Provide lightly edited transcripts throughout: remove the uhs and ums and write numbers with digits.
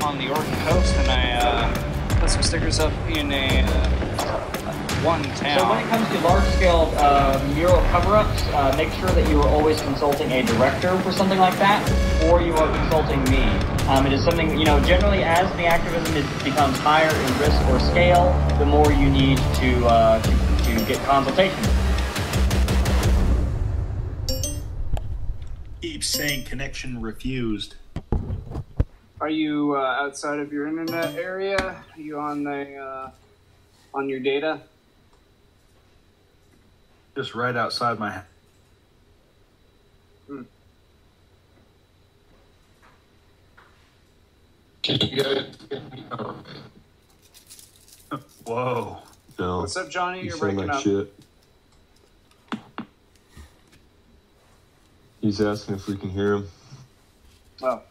on the Oregon coast, and I put some stickers up in one town. So when it comes to large-scale mural cover-ups, make sure that you are always consulting a director for something like that, or you are consulting me. It is something, generally as the activism becomes higher in risk or scale, the more you need to get consultation. Keeps saying connection refused. Are you outside of your internet area? Are you on your data? Just right outside my... Can you guys... Whoa. No. What's up, Johnny? You You're sound breaking like up. shit. He's asking if we can hear him. Oh.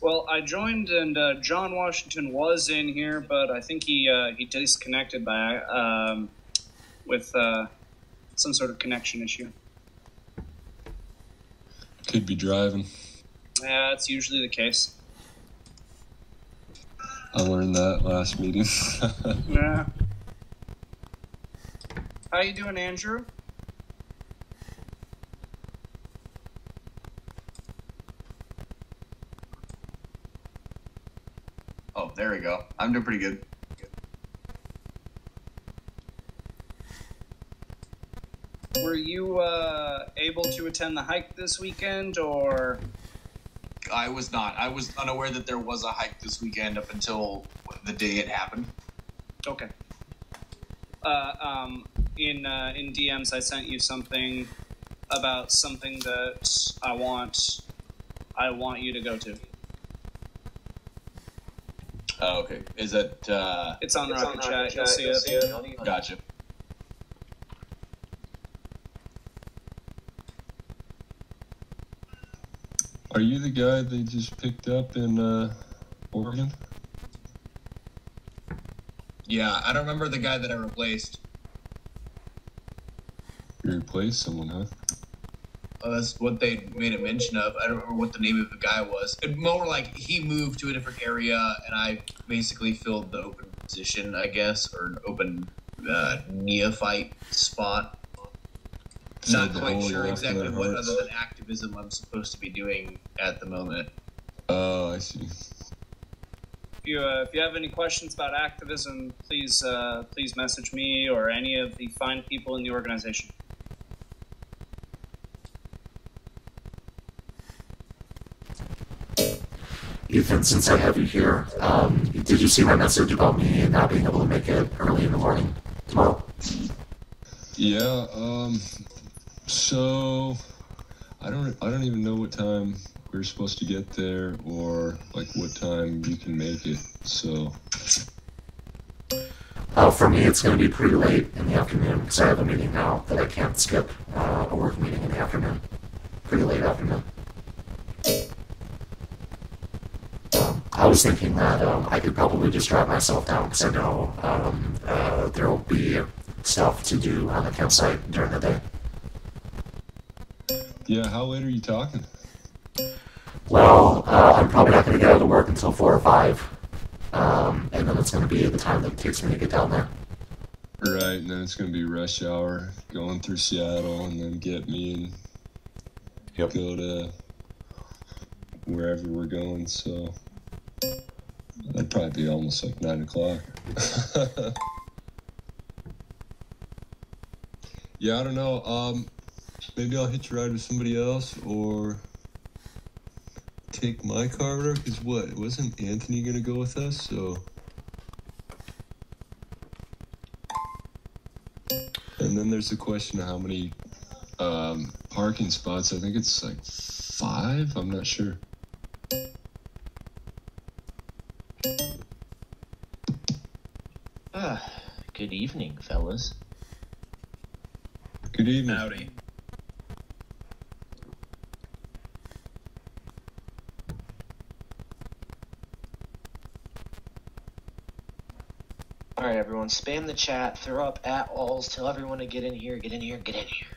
Well, I joined, and John Washington was in here, but I think he disconnected with some sort of connection issue. Could be driving. Yeah, that's usually the case. I learned that last meeting. Yeah. How you doing, Andrew? Oh, there we go. I'm doing pretty good. Were you able to attend the hike this weekend, or? I was not. I was unaware that there was a hike this weekend up until the day it happened. Okay. In DMs, I sent you something about something that I want you to go to. Oh, okay. Is that... It's on Rocket Chat. You'll see it. Gotcha. Are you the guy they just picked up in Oregon? Yeah, I don't remember the guy that I replaced. You replaced someone, huh? Oh, that's what they made a mention of. I don't remember what the name of the guy was. It more like he moved to a different area, and I basically filled the open position, I guess, or an open neophyte spot. Not quite sure exactly what other than activism I'm supposed to be doing at the moment. Oh, I see. If you have any questions about activism, please message me or any of the fine people in the organization. Ethan, since I have you here, did you see my message about me not being able to make it early in the morning tomorrow? Yeah, so I don't even know what time we're supposed to get there or like what time you can make it. So for me, it's going to be pretty late in the afternoon because I have a meeting now that I can't skip, a work meeting in the afternoon. Pretty late afternoon. I was thinking that I could probably just drive myself down because I know there will be stuff to do on the campsite during the day. yeah, how late are you talking? Well, I'm probably not going to get out of work until 4 or 5, and then it's going to be the time that it takes me to get down there. Right, and then it's going to be rush hour going through Seattle and then get me and go to wherever we're going, so that'd probably be almost like 9 o'clock. Yeah, I don't know. Maybe I'll hitch a ride with somebody else or take my car over, because wasn't Anthony going to go with us, so... And then there's the question of how many parking spots. I think it's like 5. I'm not sure. Good evening, fellas. Good evening. Howdy. Alright, everyone, spam the chat, throw up @alls, tell everyone to get in here, get in here, get in here.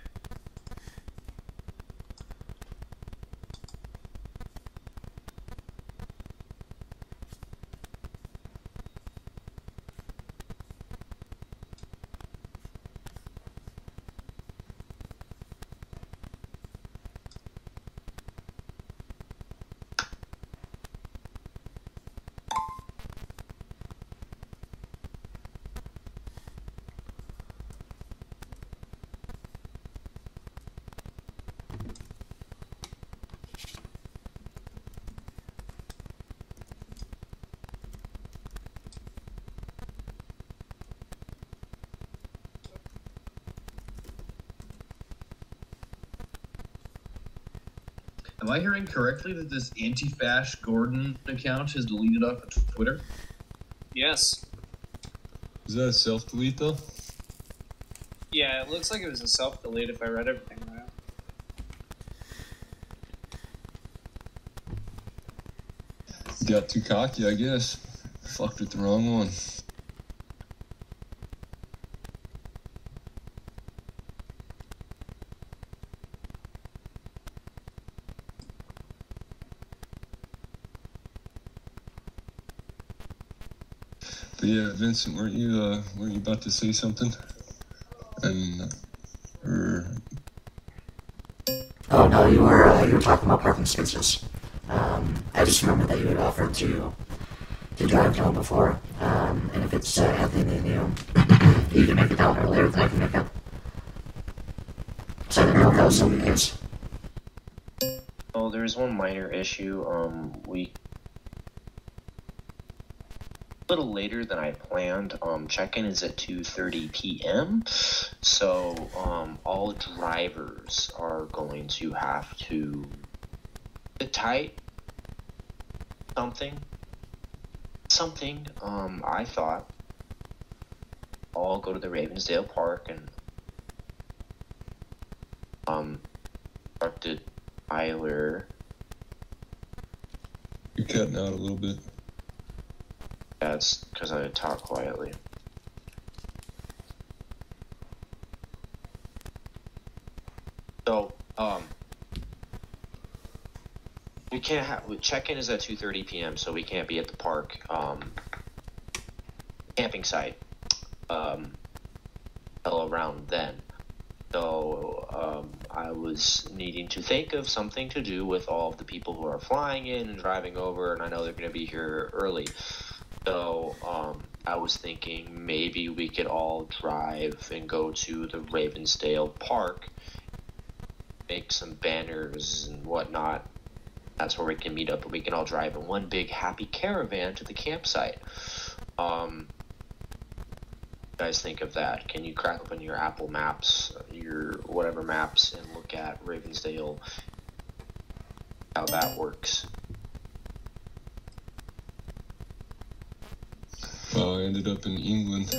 Am I hearing correctly that this anti-fash Gordon account is deleted off of Twitter? Yes. Is that a self-delete, though? Yeah, it looks like it was a self-delete if I read everything right. Got too cocky, I guess. Fucked with the wrong one. But yeah, Vincent, weren't you about to say something? Oh no, you were talking about parking spaces. I just remembered that you had offered to drive down before, and if it's Anthony and you can make it down earlier than I can make it. So I didn't know if that was something else. Oh, there's one minor issue. We a little later than I planned. Check-in is at 2:30 p.m. So all drivers are going to have to sit tight. Something. I thought I'll go to the Ravensdale Park and talk to Tyler. You're cutting out a little bit. That's because I talk quietly. So, we can't have check-in is at 2:30 p.m. So we can't be at the park camping site till around then. So I was needing to think of something to do with all of the people who are flying in and driving over, and I know they're going to be here early. So I was thinking maybe we could all drive and go to the Ravensdale Park, make some banners and whatnot. That's where we can meet up, and we can all drive in one big happy caravan to the campsite. You guys think of that? Can you crack open your Apple Maps, your whatever maps, and look at Ravensdale, how that works? I ended up in England.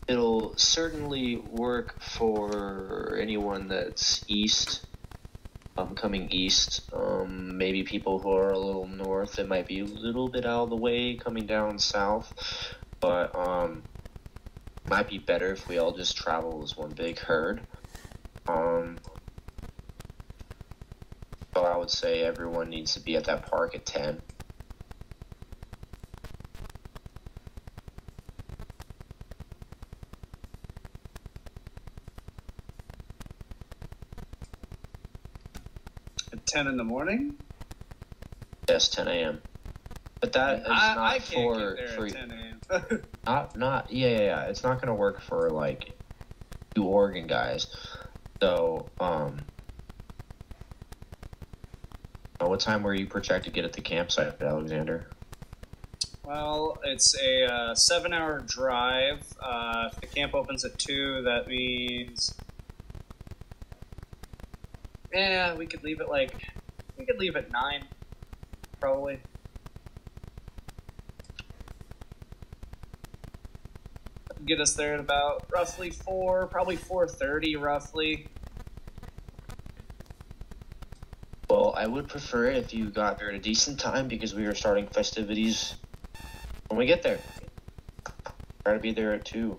It'll certainly work for anyone that's east, coming east. Maybe people who are a little north, it might be a little bit out of the way coming down south, but might be better if we all just travel as one big herd. So I would say everyone needs to be at that park at 10. At 10 in the morning? Yes, 10 a.m. But that is I not can't get there for at 10 a.m. yeah. It's not gonna work for like you Oregon guys. So what time were you projected to get at the campsite, Alexander? Well, it's a 7-hour drive. If the camp opens at 2, that means... Yeah, we could leave at 9, probably. get us there at about roughly 4, probably 4:30 roughly. Well, I would prefer it if you got there at a decent time because we are starting festivities when we get there. Try to be there at 2.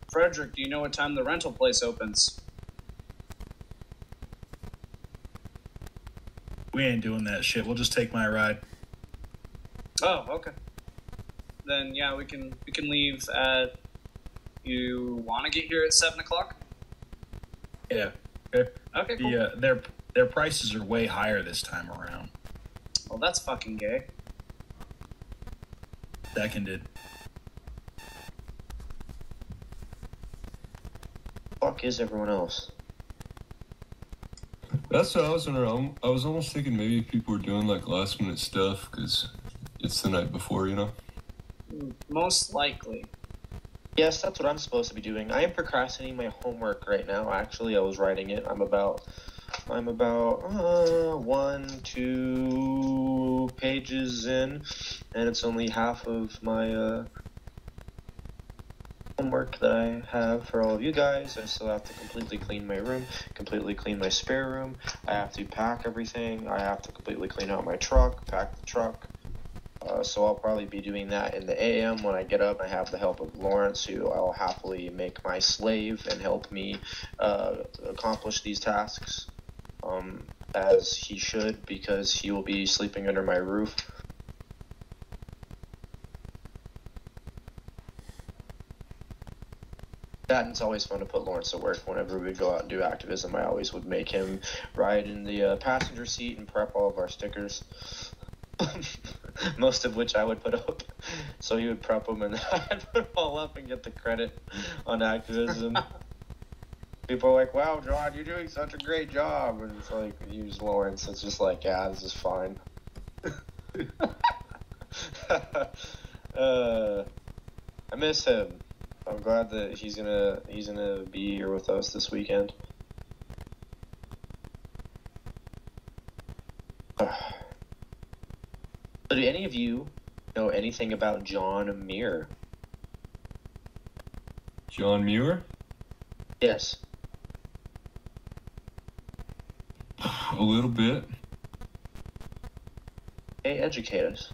Frederick, do you know what time the rental place opens? We ain't doing that shit. We'll just take my ride. Oh, okay. Then yeah, we can leave at. You want to get here at 7 o'clock? Yeah. Okay. Okay, cool. Their prices are way higher this time around. Well, that's fucking gay. Seconded. Fuck is everyone else? That's what I was wondering. I was almost thinking maybe people were doing like last minute stuff because it's the night before, you know? Most likely. Yes, that's what I'm supposed to be doing. I am procrastinating my homework right now. Actually, I was writing it. I'm about 1-2 pages in, and it's only half of my homework that I have for all of you guys. I still have to completely clean my room, completely clean my spare room. I have to pack everything. I have to completely clean out my truck, pack the truck. So I'll probably be doing that in the AM when I get up. I have the help of Lawrence, who I'll happily make my slave and help me accomplish these tasks as he should, because he will be sleeping under my roof. That, and it's always fun to put Lawrence to work. Whenever we go out and do activism, I always would make him ride in the passenger seat and prep all of our stickers. Most of which I would put up. So he would prep them and I'd put them all up and get the credit on activism. People are like, wow, John, you're doing such a great job. And it's like, use Lawrence. It's just like, yeah, this is fine. I miss him. I'm glad that he's gonna be here with us this weekend. So do any of you know anything about John Muir? John Muir? Yes. A little bit. Hey, educate us.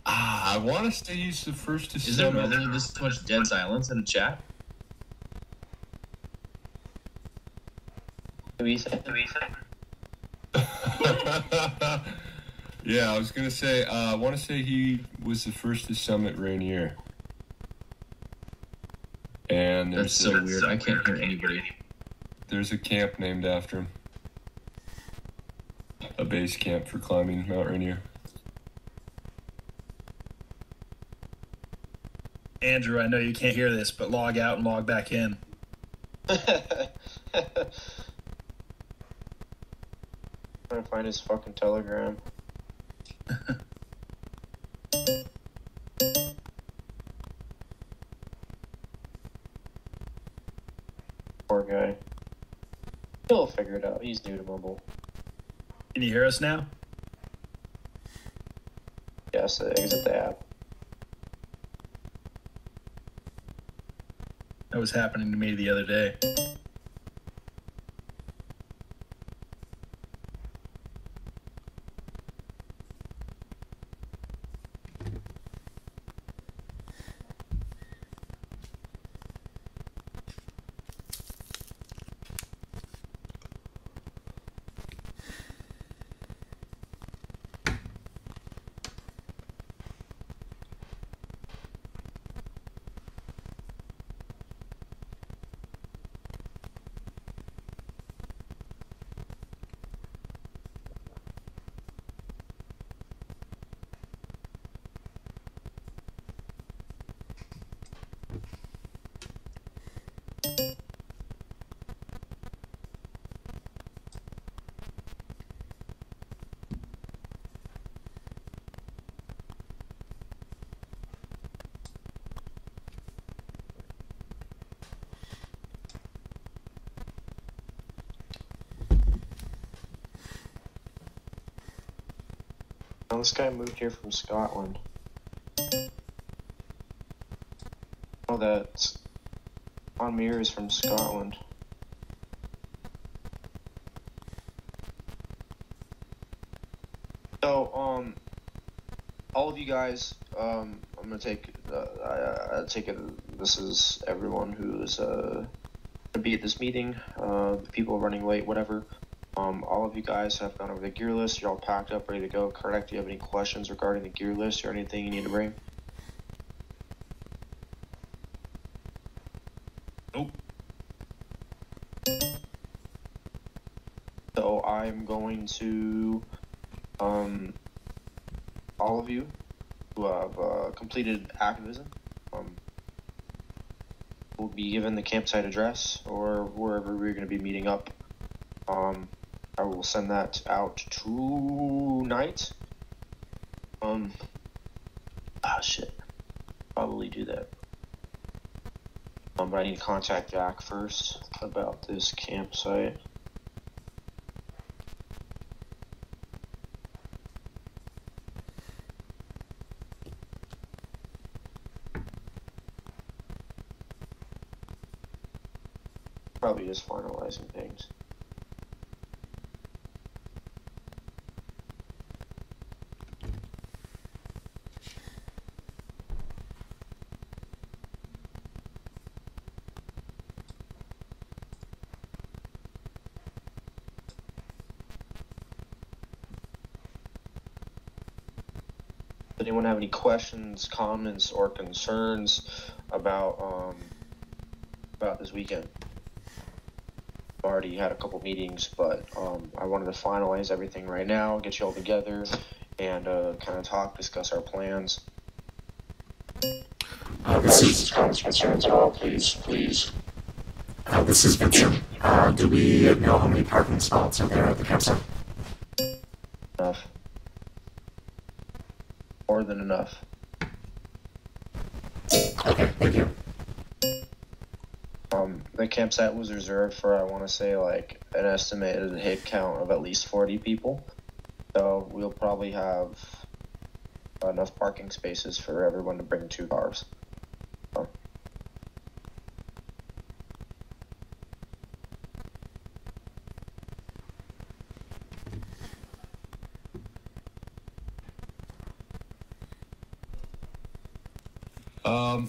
I want to say he's the first to Is there summit. this much dead silence in the chat? What do you think? Yeah, I was gonna say. I want to say he was the first to summit Rainier. And That's so weird. I can't hear anybody. There's a camp named after him. A base camp for climbing Mount Rainier. Andrew, I know you can't hear this, but log out and log back in. Trying to find his fucking telegram. Poor guy. He'll figure it out. He's new to Mumble. Can you hear us now? Yes, exit the app. That was happening to me the other day. this guy moved here from Scotland. Oh, that Mir is from Scotland. So, all of you guys, I'm gonna take, I take it, this is everyone who's, gonna be at this meeting, the people running late, whatever. All of you guys have gone over the gear list, you're all packed up, ready to go. Correct, do you have any questions regarding the gear list or anything you need to bring? Nope. So I'm going to, all of you who have completed activism will be given the campsite address or wherever we're going to be meeting up. I will send that out tonight. Shit. Probably do that. But I need to contact Jack first about this campsite. Probably just finalizing things. Does anyone have any questions, comments, or concerns about this weekend? I've already had a couple meetings, but I wanted to finalize everything right now, get you all together, and kind of discuss our plans. This is comments, concerns at all, please. This is Vincent. Do we know how many parking spots are there at the campsite? Enough. More than enough. Okay, thank you. The campsite was reserved for, I want to say, like, an estimated hit count of at least 40 people. So we'll probably have enough parking spaces for everyone to bring 2 cars.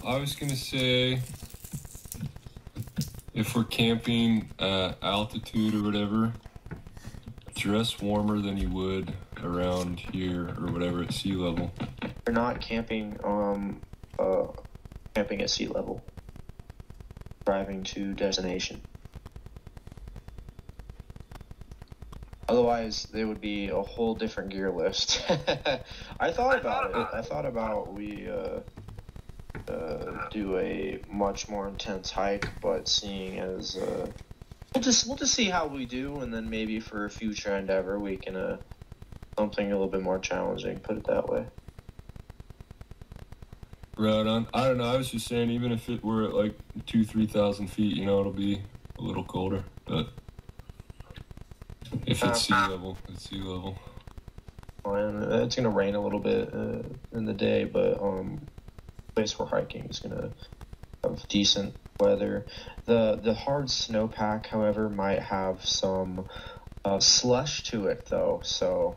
I was gonna say, if we're camping altitude or whatever, dress warmer than you would around here or whatever at sea level. We're not camping camping at sea level. Driving to destination. Otherwise, there would be a whole different gear list. I thought about it. I thought about we do a much more intense hike, but seeing as we'll just see how we do, and then maybe for a future endeavor we can something a little bit more challenging. Put it that way. Right on. I don't know. I was just saying, even if it were at like 2,000-3,000 feet, it'll be a little colder. But if it's sea level, it's sea level. And it's gonna rain a little bit in the day, but place we're hiking is gonna have decent weather. The hard snowpack, however, might have some slush to it, though. So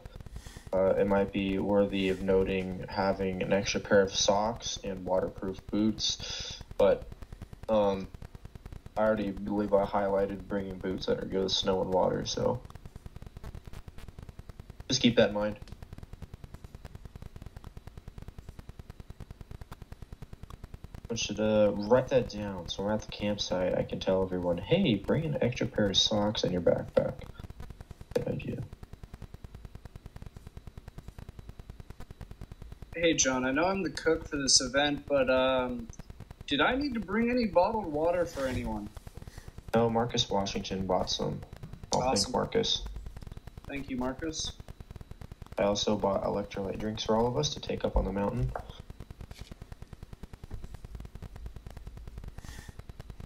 it might be worthy of noting having an extra pair of socks and waterproof boots. But I already believe I highlighted bringing boots that are good with snow and water. So just keep that in mind. I should write that down so when we're at the campsite I can tell everyone, hey, bring an extra pair of socks in your backpack. Good idea. Hey, John, I know I'm the cook for this event, but did I need to bring any bottled water for anyone? No, Marcus Washington bought some. Awesome. Thank Marcus. Thank you, Marcus. I also bought electrolyte drinks for all of us to take up on the mountain.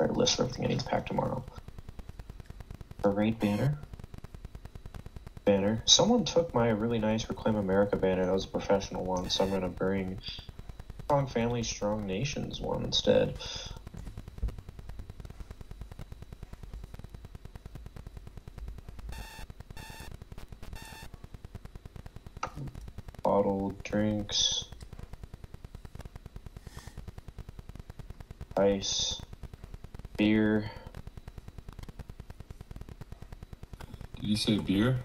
Write a list for everything I need to pack tomorrow. Parade banner. banner. Someone took my really nice Reclaim America banner. That was a professional one, so I'm gonna bring Strong Family, Strong Nations one instead. Bottled drinks, ice, beer. Did you say beer?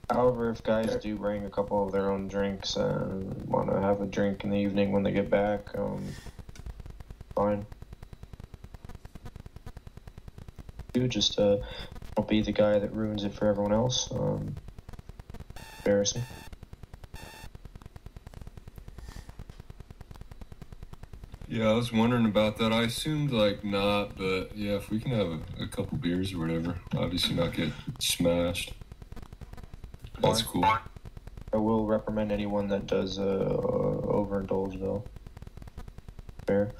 However, if guys do bring a couple of their own drinks and want to have a drink in the evening when they get back, fine. You just don't be the guy that ruins it for everyone else. Embarrassing. Yeah, I was wondering about that. I assumed like not, but yeah, if we can have a couple beers or whatever, obviously not get smashed. That's cool. I will reprimand anyone that does overindulge though. Fair.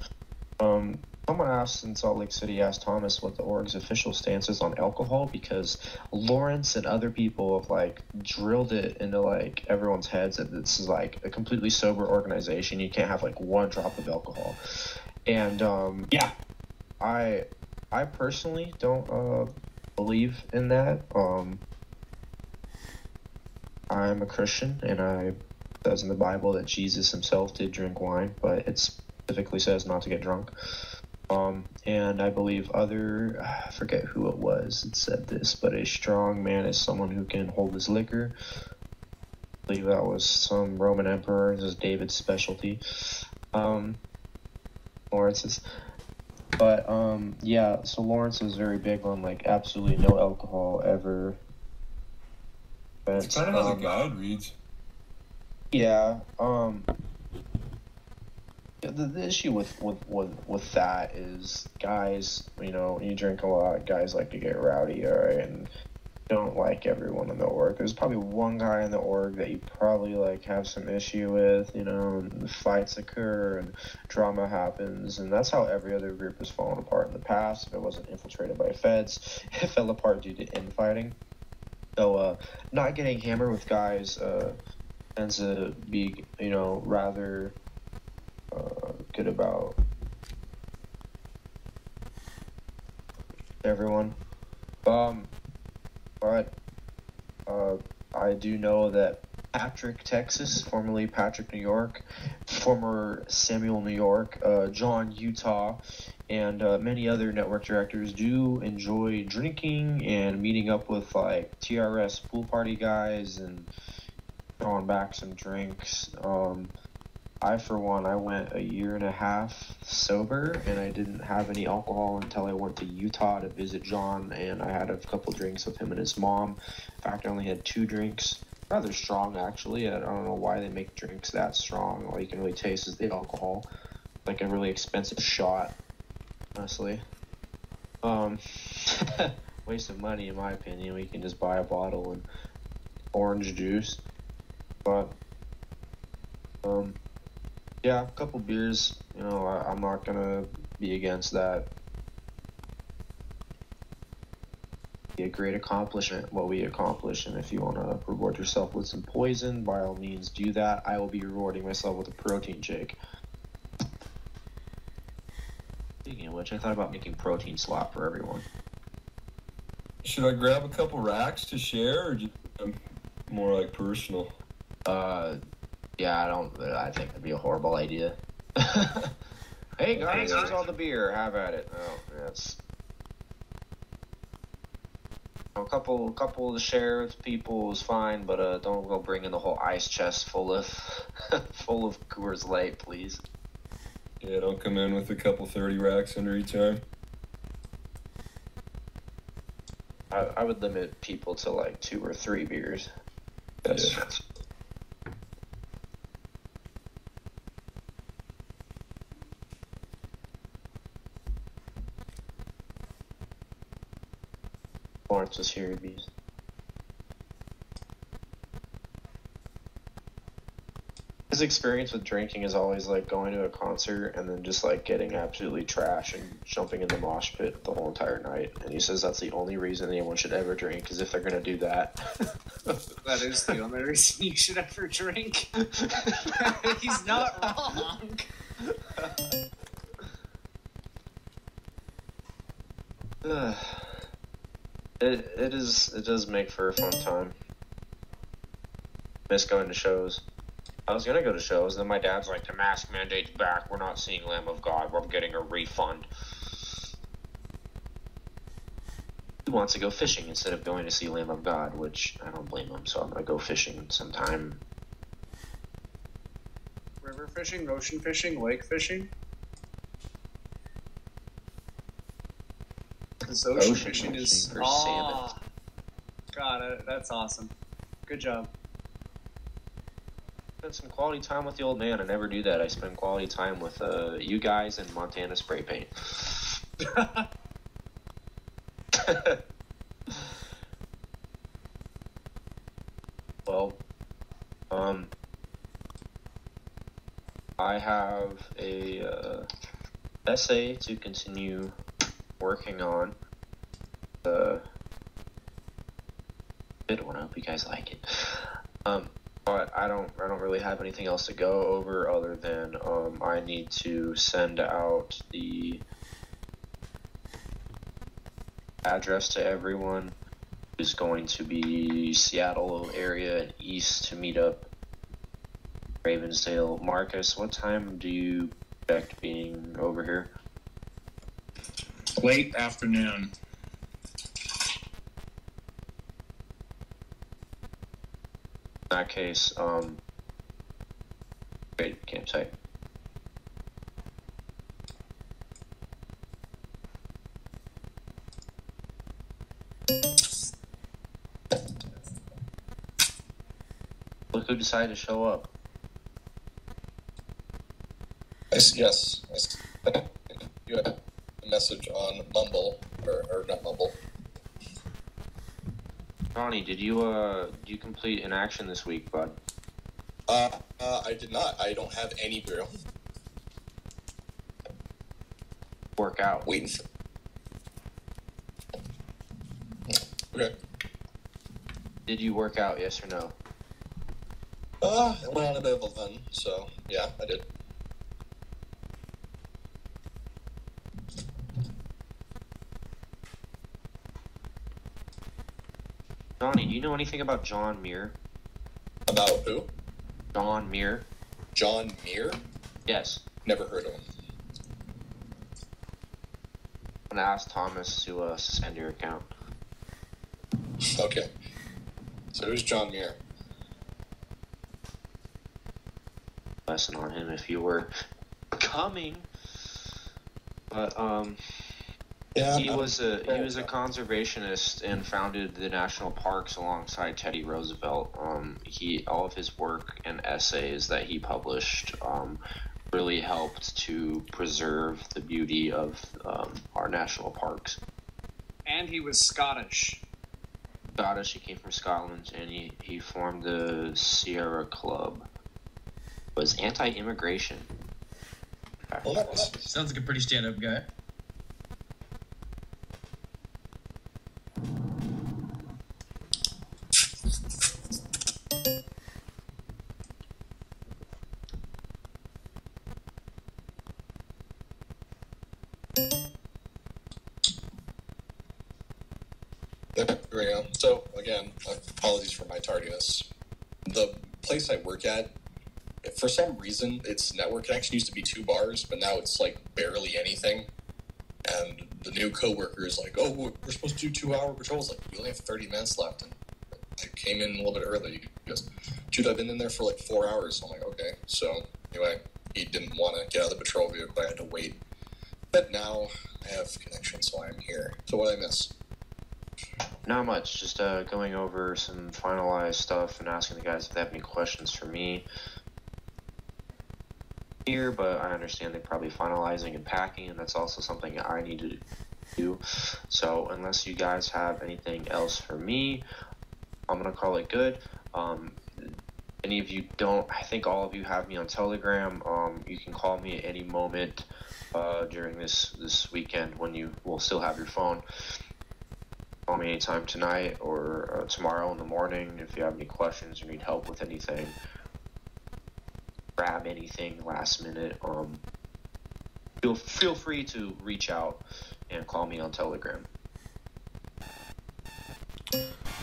Someone asked in Salt Lake City, asked Thomas what the org's official stance is on alcohol, because Lawrence and other people have like drilled it into like everyone's heads that this is like a completely sober organization. You can't have like one drop of alcohol. And Yeah. I personally don't believe in that. I'm a Christian, and it says in the Bible that Jesus himself did drink wine, but it specifically says not to get drunk. And I believe I forget who it was that said this, but a strong man is someone who can hold his liquor. I believe that was some Roman emperor. This is David's specialty. Lawrence's. But, yeah, so Lawrence was very big on, like, absolutely no alcohol ever. It's kind of how the guide reads. Yeah, the issue with that is guys, you know, when you drink a lot, guys like to get rowdy, alright, and don't like everyone in the org. There's probably one guy in the org that you probably like have some issue with, you know, and fights occur and drama happens, and that's how every other group has fallen apart in the past. If it wasn't infiltrated by feds, it fell apart due to infighting. So not getting hammered with guys tends to be, you know, rather good about everyone. But I do know that Patrick, Texas, formerly Patrick, New York, former Samuel, New York, John, Utah, and many other network directors do enjoy drinking and meeting up with like TRS pool party guys and throwing back some drinks. I, for one, I went a year and a half sober, and I didn't have any alcohol until I went to Utah to visit John, and I had a couple drinks with him and his mom. In fact, I only had 2 drinks. Rather strong, actually. I don't know why they make drinks that strong. All you can really taste is the alcohol. Like a really expensive shot, honestly. Waste of money, in my opinion. We can just buy a bottle and orange juice. But, yeah, a couple beers, you know, I'm not gonna be against that. Be a great accomplishment, what we accomplish, and if you want to reward yourself with some poison, by all means do that. I will be rewarding myself with a protein shake. Speaking of which, I thought about making protein slop for everyone. Should I grab a couple racks to share, or just more like personal? Yeah, I think that'd be a horrible idea. Hey guys, here's all the beer. Have at it. Oh, yes. A couple to share with people is fine, but don't go bring in the whole ice chest full of Coors Light, please. Yeah, don't come in with a couple 30 racks under each arm. I would limit people to like 2 or 3 beers. Yes. Yeah. Lawrence was here, bees. his experience with drinking is always like going to a concert and then just like getting absolutely trashed and jumping in the mosh pit the whole entire night. And he says that's the only reason anyone should ever drink is if they're gonna do that. That is the only reason you should ever drink. He's not wrong. It does make for a fun time. Miss going to shows. I was gonna go to shows, then my dad's like, the mask mandate's back, we're not seeing Lamb of God, we're getting a refund. He wants to go fishing instead of going to see Lamb of God, which I don't blame him, so I'm gonna go fishing sometime. River fishing, ocean fishing, lake fishing? This ocean fishing is... for salmon. God, that's awesome. Good job. Spend some quality time with the old man. I never do that. I spend quality time with you guys and Montana spray paint. Well, I have a essay to continue working on. Good one. I hope you guys like it. But I don't really have anything else to go over other than I need to send out the address to everyone who's going to be Seattle area and east to meet up Ravensdale. Marcus, what time do you expect being over here? Late afternoon. In that case, great campsite. Look who decided to show up. Yes. You had a message on Mumble, or not Mumble. Ronnie, did you complete an action this week, bud? I did not. I don't have any grill. Work out. Waiting for... Okay. Did you work out, yes or no? I went on a bit of a run, so yeah, I did. Johnny, do you know anything about John Muir? About who? John Muir. John Muir? Yes. Never heard of him. I'm gonna ask Thomas to suspend your account. Okay. So who's John Muir? Lesson on him if you were coming. But Yeah, he was a conservationist and founded the national parks alongside Teddy Roosevelt. All of his work and essays that he published really helped to preserve the beauty of our national parks. And he was Scottish. He came from Scotland, and he formed the Sierra Club. Was anti-immigration. Well, that's... Sounds like a pretty stand-up guy. There we go. So, again, apologies for my tardiness. The place I work at, for some reason, its network connection used to be 2 bars, but now it's, like, barely anything. And the new coworker is like, oh, we're supposed to do 2-hour patrols. Like, we only have 30 minutes left. And I came in a little bit early. He goes, dude, I've been in there for, like, 4 hours. I'm like, okay. So, anyway, he didn't want to get out of the patrol vehicle. I had to wait. But now I have connection, so I'm here. So what did I miss? Not much, just going over some finalized stuff and asking the guys if they have any questions for me here, but I understand they're probably finalizing and packing, and that's also something I need to do. So unless you guys have anything else for me, I'm going to call it good. any of you don't, I think all of you have me on Telegram. You can call me at any moment during this weekend when you will still have your phone. Call me anytime tonight or tomorrow in the morning if you have any questions or need help with anything. Grab anything last minute. Feel free to reach out and call me on Telegram.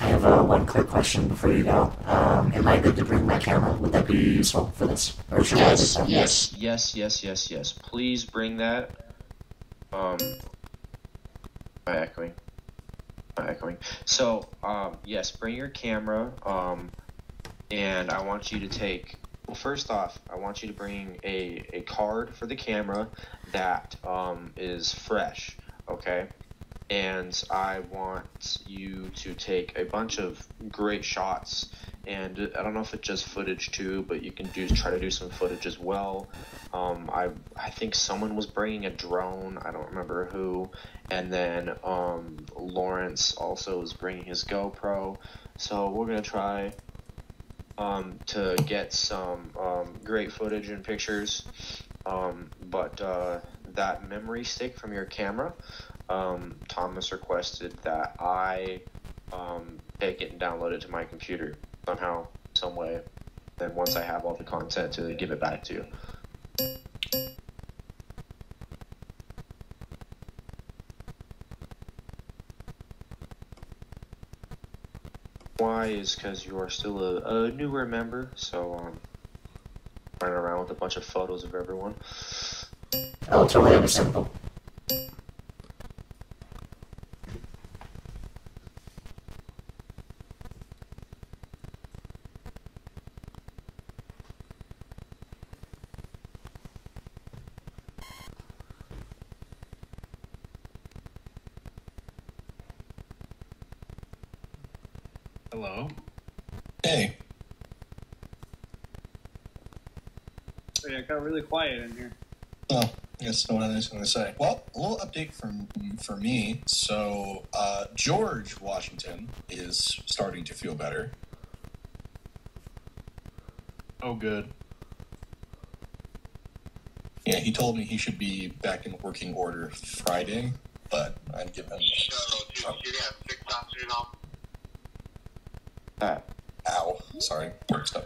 I have one quick question before you go. Am I good to bring my camera? Would that be useful for this? Or should I just Yes. Please bring that. Am I echoing? So, yes, bring your camera. And I want you to take. Well, first off, I want you to bring a card for the camera that is fresh. Okay. And I want you to take a bunch of great shots, and I don't know if it's just footage too, but you can try to do some footage as well. I think someone was bringing a drone, I don't remember who, and then Lawrence also was bringing his GoPro, so we're going to try to get some great footage and pictures, but that memory stick from your camera, Thomas requested that I take it and download it to my computer somehow, some way. Then once I have all the content to give it back to you. Why is because you are still a newer member, so running around with a bunch of photos of everyone. Oh, totally understandable. Hello. Hey. So yeah, it got really quiet in here. Oh, I guess no one has anything to say. Well, a little update for me. So, George Washington is starting to feel better. Oh, good. Yeah, he told me he should be back in working order Friday, but I'd give him... Ow. Sorry. Work stuff.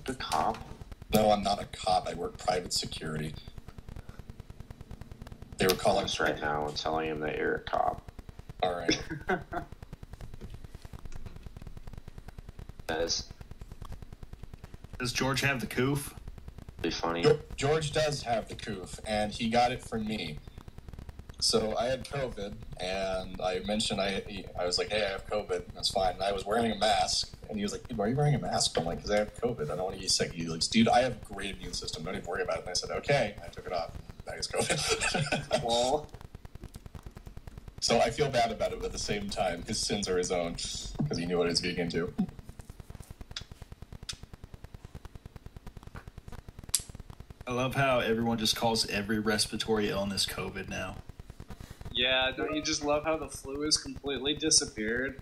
The cop? No, I'm not a cop. I work private security. They were calling us right now and telling him that you're a cop. All right. Does George have the coof? Be funny. George does have the coof, and he got it from me. So I had COVID, and I mentioned I was like, hey, I have COVID. That's fine. And I was wearing a mask, and he was like, why are you wearing a mask? I'm like, because I have COVID. I don't want to get sick. He's like, dude, I have a great immune system. Don't even worry about it. And I said, okay. I took it off. That is COVID. Well, so I feel bad about it, but at the same time, his sins are his own, because he knew what he was getting into. I love how everyone just calls every respiratory illness COVID now. yeah, don't you just love how the flu has completely disappeared?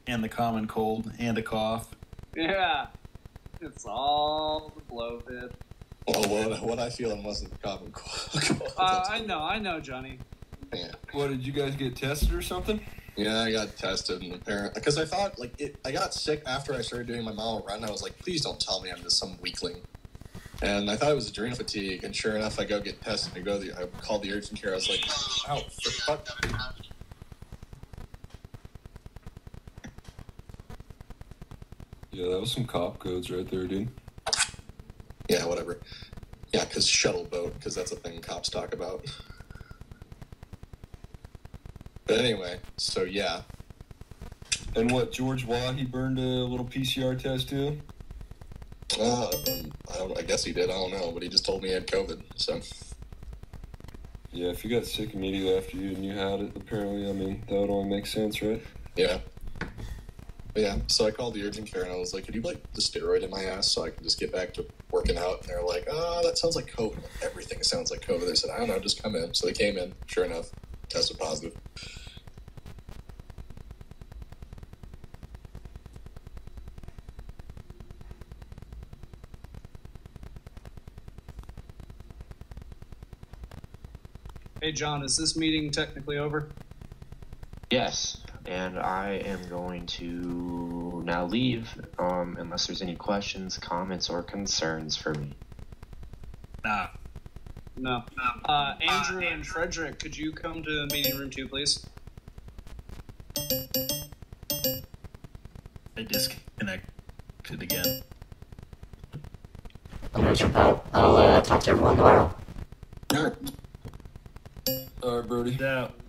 And the common cold and a cough. Yeah, it's all the bloated. Well, what I feel wasn't the common cold. I know, Johnny. Yeah. What, did you guys get tested or something? Yeah, I got tested, and apparently, because I thought, I got sick after I started doing my mile run. I was like, please don't tell me I'm just some weakling. And I thought it was adrenal fatigue, and sure enough, I go get tested. I called the urgent care. I was like, ow, for fuck. Yeah, that was some cop codes right there, dude. Yeah, whatever. Yeah, because shuttle boat, because that's a thing cops talk about. But anyway, so yeah. And what, George Watt, he burned a little PCR test too? I guess he did. I don't know, but he just told me he had COVID. So. Yeah, if you got sick immediately after you and you had it, apparently, I mean, that would only make sense, right? Yeah. But yeah, so I called the urgent care and I was like, could you the steroid in my ass so I can just get back to working out? And they're like, that sounds like COVID. Everything sounds like COVID. They said, I don't know, just come in. So they came in. Sure enough, tested positive. Hey, John, is this meeting technically over? Yes, and I am going to now leave, unless there's any questions, comments, or concerns for me. Nah. No. Andrew and Frederick, could you come to meeting room 2, please? I disconnected again. I'm gonna jump out. I'll talk to everyone tomorrow. Alright, Brody. Out.